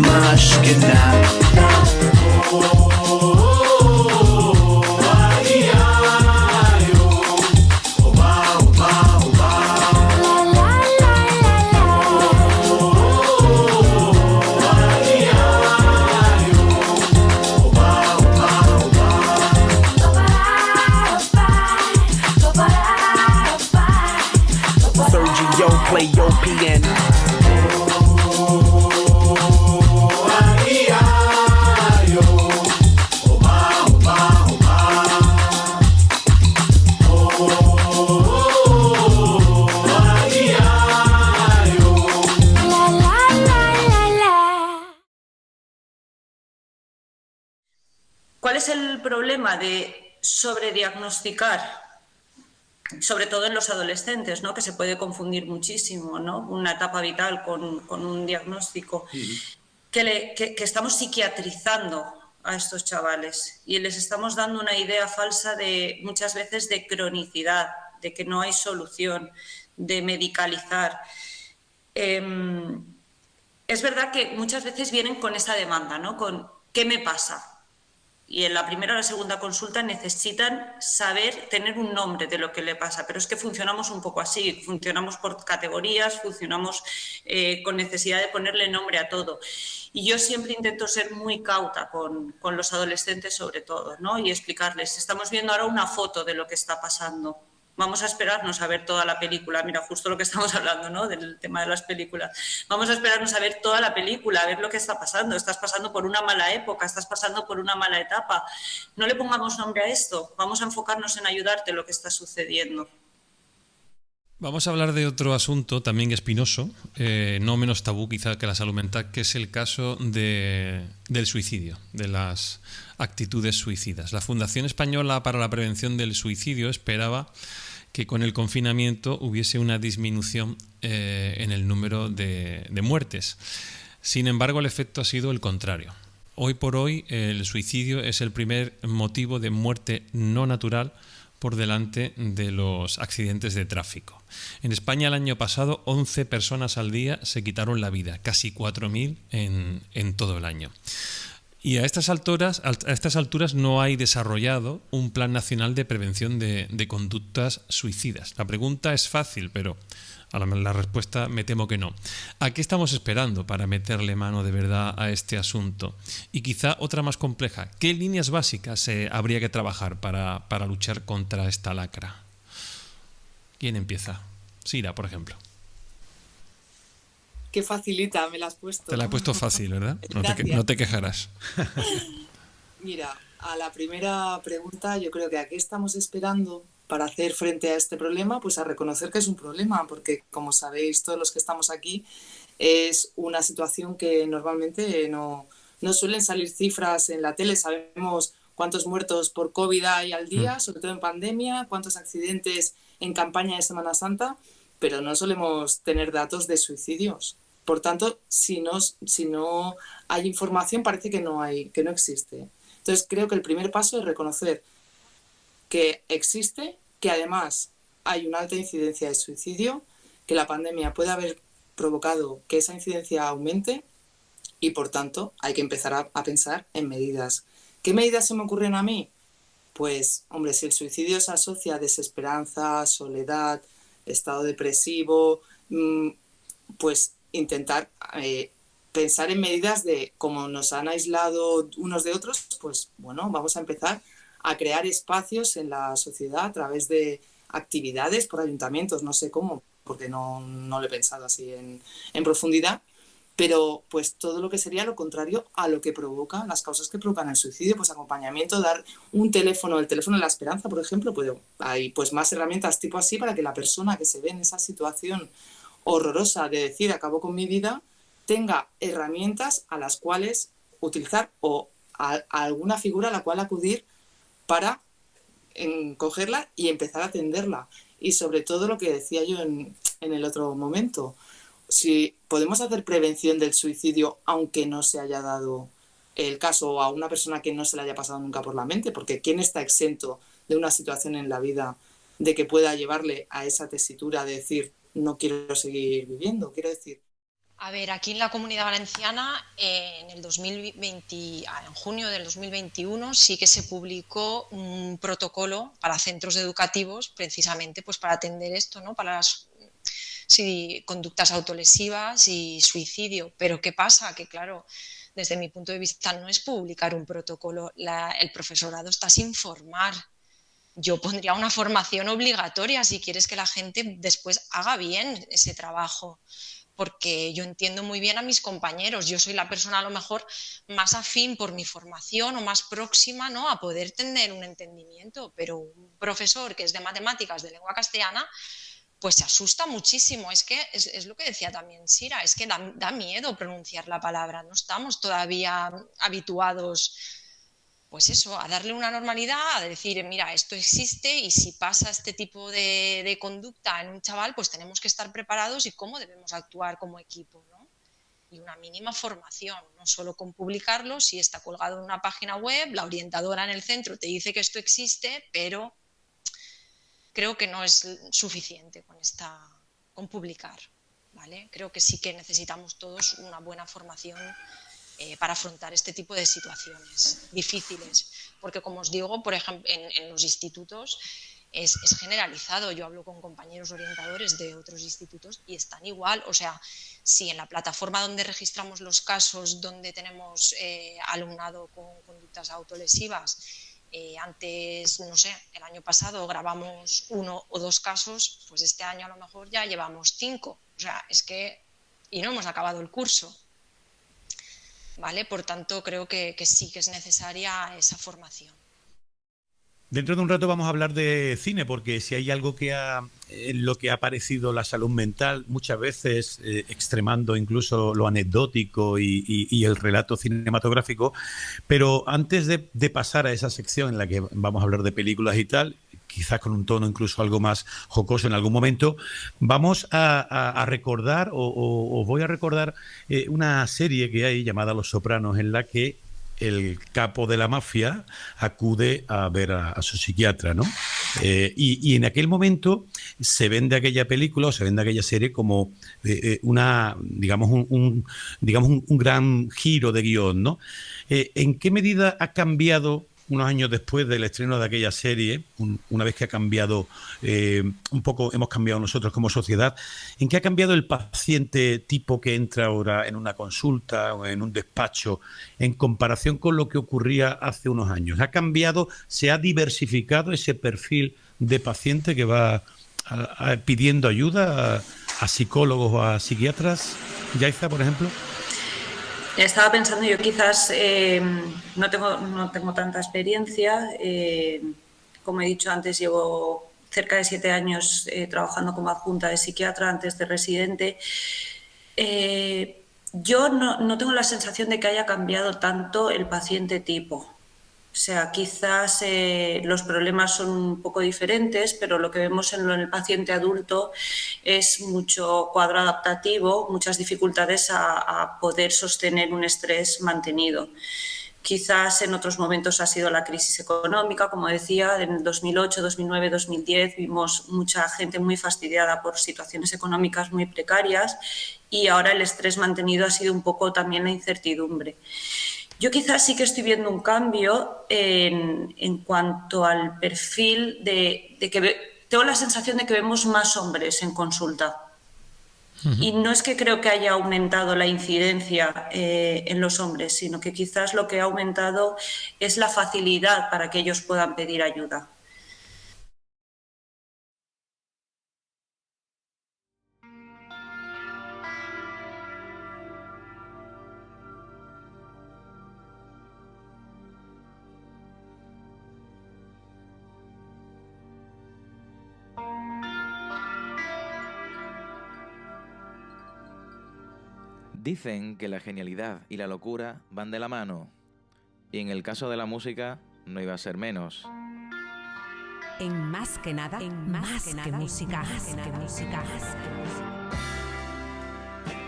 מה אשכנה Sergio, play your piano. ¿Cuál es el problema de sobrediagnosticar? Sobre todo en los adolescentes, ¿no? Que se puede confundir muchísimo, ¿no? Una etapa vital con un diagnóstico. Que estamos psiquiatrizando a estos chavales y les estamos dando una idea falsa de muchas veces de cronicidad, de que no hay solución, de medicalizar. Es verdad que muchas veces vienen con esa demanda, ¿no? Con ¿qué me pasa? Y en la primera o la segunda consulta necesitan saber, tener un nombre de lo que le pasa, pero es que funcionamos un poco así, funcionamos por categorías, funcionamos con necesidad de ponerle nombre a todo. Y yo siempre intento ser muy cauta con los adolescentes sobre todo, ¿no? Y explicarles, estamos viendo ahora una foto de lo que está pasando. Vamos a esperarnos a ver toda la película. Mira, justo lo que estamos hablando, ¿no? Del tema de las películas. Vamos a esperarnos a ver toda la película, a ver lo que está pasando. Estás pasando por una mala época, estás pasando por una mala etapa. No le pongamos nombre a esto. Vamos a enfocarnos en ayudarte en lo que está sucediendo. Vamos a hablar de otro asunto también espinoso, no menos tabú quizá que la salud mental, que es el caso del suicidio, de las actitudes suicidas. La Fundación Española para la Prevención del Suicidio esperaba que con el confinamiento hubiese una disminución en el número de muertes. Sin embargo, el efecto ha sido el contrario. Hoy por hoy, el suicidio es el primer motivo de muerte no natural por delante de los accidentes de tráfico. En España el año pasado 11 personas al día se quitaron la vida, casi 4.000 en todo el año. Y a estas alturas no hay desarrollado un plan nacional de prevención de conductas suicidas. La pregunta es fácil, pero la respuesta me temo que no. ¿A qué estamos esperando para meterle mano de verdad a este asunto? Y quizá otra más compleja. ¿Qué líneas básicas habría que trabajar para luchar contra esta lacra? ¿Quién empieza? Sira, por ejemplo. Qué facilita me la has puesto. Te la he puesto fácil, ¿verdad? No te quejarás. Mira, a la primera pregunta, yo creo que aquí estamos esperando para hacer frente a este problema, pues a reconocer que es un problema, porque como sabéis todos los que estamos aquí, es una situación que normalmente no suelen salir cifras en la tele. Sabemos cuántos muertos por COVID hay al día, sobre todo en pandemia, cuántos accidentes en campaña de Semana Santa, pero no solemos tener datos de suicidios. Por tanto, si no hay información, parece que no existe. Entonces, creo que el primer paso es reconocer que existe, que además hay una alta incidencia de suicidio, que la pandemia puede haber provocado que esa incidencia aumente y, por tanto, hay que empezar a pensar en medidas. ¿Qué medidas se me ocurren a mí? Pues, hombre, si el suicidio se asocia a desesperanza, soledad, estado depresivo, pues intentar pensar en medidas de cómo nos han aislado unos de otros, pues bueno, vamos a empezar a crear espacios en la sociedad a través de actividades por ayuntamientos, no sé cómo, porque no lo he pensado así en profundidad, pero pues todo lo que sería lo contrario a lo que provoca, las causas que provocan el suicidio, pues acompañamiento, dar un teléfono, el teléfono de la esperanza, por ejemplo, hay pues más herramientas tipo así para que la persona que se ve en esa situación horrorosa de decir acabo con mi vida, tenga herramientas a las cuales utilizar o a alguna figura a la cual acudir para cogerla y empezar a atenderla. Y sobre todo lo que decía yo en el otro momento, si podemos hacer prevención del suicidio aunque no se haya dado el caso o a una persona que no se le haya pasado nunca por la mente, porque ¿quién está exento de una situación en la vida de que pueda llevarle a esa tesitura de decir no quiero seguir viviendo? Quiero decir, A ver, aquí en la Comunidad Valenciana, en junio del 2021, sí que se publicó un protocolo para centros educativos, precisamente pues para atender esto, ¿no? Para las conductas autolesivas y suicidio. Pero ¿qué pasa? Que claro, desde mi punto de vista no es publicar un protocolo, el profesorado está sin formar. Yo pondría una formación obligatoria si quieres que la gente después haga bien ese trabajo, porque yo entiendo muy bien a mis compañeros, yo soy la persona a lo mejor más afín por mi formación o más próxima, ¿no?, a poder tener un entendimiento, pero un profesor que es de matemáticas, de lengua castellana, pues se asusta muchísimo. Es que es lo que decía también Sira, es que da miedo pronunciar la palabra, no estamos todavía habituados, pues eso, a darle una normalidad, a decir, mira, esto existe y si pasa este tipo de conducta en un chaval, pues tenemos que estar preparados y cómo debemos actuar como equipo, ¿no? Y una mínima formación, no solo con publicarlo, si está colgado en una página web, la orientadora en el centro te dice que esto existe, pero creo que no es suficiente con publicar, ¿vale? Creo que sí que necesitamos todos una buena formación para afrontar este tipo de situaciones difíciles, porque como os digo, por ejemplo, en los institutos es generalizado. Yo hablo con compañeros orientadores de otros institutos y están igual. O sea, si en la plataforma donde registramos los casos, donde tenemos alumnado con conductas autolesivas, antes, no sé, el año pasado grabamos 1 o 2 casos, pues este año a lo mejor ya llevamos 5. O sea, es que... y no hemos acabado el curso. ¿Vale? Por tanto, creo que sí que es necesaria esa formación. Dentro de un rato vamos a hablar de cine, porque si hay algo en lo que ha aparecido la salud mental, muchas veces extremando incluso lo anecdótico y el relato cinematográfico. Pero antes de pasar a esa sección en la que vamos a hablar de películas y tal, quizás con un tono incluso algo más jocoso en algún momento, vamos a recordar, o voy a recordar una serie que hay llamada Los Sopranos, en la que el capo de la mafia acude a ver a su psiquiatra, ¿no? Y en aquel momento se vende aquella película o se vende aquella serie como un gran giro de guión, ¿no? ¿En qué medida ha cambiado unos años después del estreno de aquella serie, una vez que ha cambiado un poco, hemos cambiado nosotros como sociedad, en qué ha cambiado el paciente tipo que entra ahora en una consulta o en un despacho en comparación con lo que ocurría hace unos años? ¿Ha cambiado, se ha diversificado ese perfil de paciente que va pidiendo ayuda a psicólogos o a psiquiatras? Yaiza, por ejemplo. Estaba pensando, yo quizás no tengo tanta experiencia. Como he dicho antes, llevo cerca de 7 años trabajando como adjunta de psiquiatra antes de residente. Yo no tengo la sensación de que haya cambiado tanto el paciente tipo. O sea, quizás los problemas son un poco diferentes, pero lo que vemos en el paciente adulto es mucho cuadro adaptativo, muchas dificultades a poder sostener un estrés mantenido. Quizás en otros momentos ha sido la crisis económica, como decía, en el 2008, 2009, 2010 vimos mucha gente muy fastidiada por situaciones económicas muy precarias y ahora el estrés mantenido ha sido un poco también la incertidumbre. Yo quizás sí que estoy viendo un cambio en cuanto al perfil de que tengo la sensación de que vemos más hombres en consulta. Y no es que creo que haya aumentado la incidencia en los hombres, sino que quizás lo que ha aumentado es la facilidad para que ellos puedan pedir ayuda. Dicen que la genialidad y la locura van de la mano, y en el caso de la música no iba a ser menos. En Más que Nada, más que música.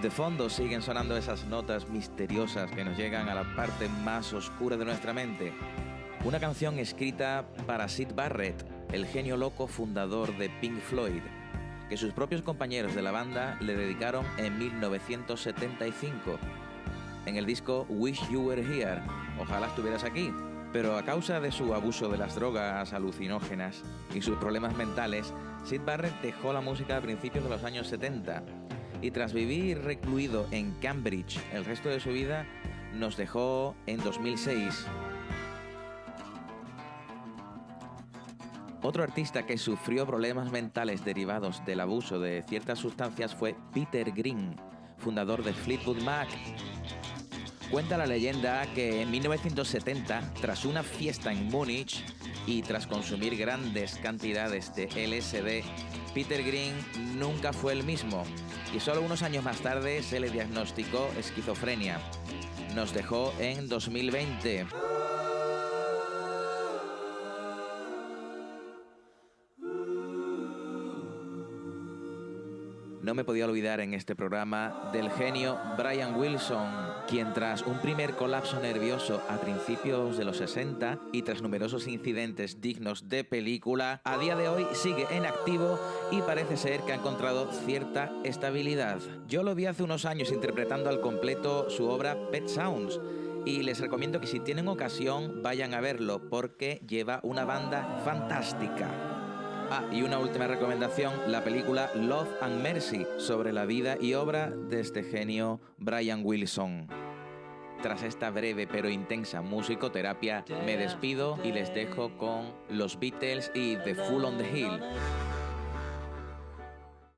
De fondo siguen sonando esas notas misteriosas que nos llegan a la parte más oscura de nuestra mente. Una canción escrita para Syd Barrett, el genio loco fundador de Pink Floyd. que sus propios compañeros de la banda le dedicaron en 1975, en el disco Wish You Were Here, ojalá estuvieras aquí. Pero a causa de su abuso de las drogas alucinógenas y sus problemas mentales, Syd Barrett dejó la música a principios de los años 70 y tras vivir recluido en Cambridge el resto de su vida, nos dejó en 2006. Otro artista que sufrió problemas mentales derivados del abuso de ciertas sustancias fue Peter Green, fundador de Fleetwood Mac. Cuenta la leyenda que en 1970, tras una fiesta en Múnich y tras consumir grandes cantidades de LSD, Peter Green nunca fue el mismo y solo unos años más tarde se le diagnosticó esquizofrenia. Nos dejó en 2020. No me podía olvidar en este programa del genio Brian Wilson, quien tras un primer colapso nervioso a principios de los 60 y tras numerosos incidentes dignos de película, a día de hoy sigue en activo y parece ser que ha encontrado cierta estabilidad. Yo lo vi hace unos años interpretando al completo su obra Pet Sounds y les recomiendo que si tienen ocasión vayan a verlo porque lleva una banda fantástica. Y una última recomendación, la película Love and Mercy, sobre la vida y obra de este genio Brian Wilson. Tras esta breve pero intensa musicoterapia, me despido y les dejo con los Beatles y The Fool on the Hill.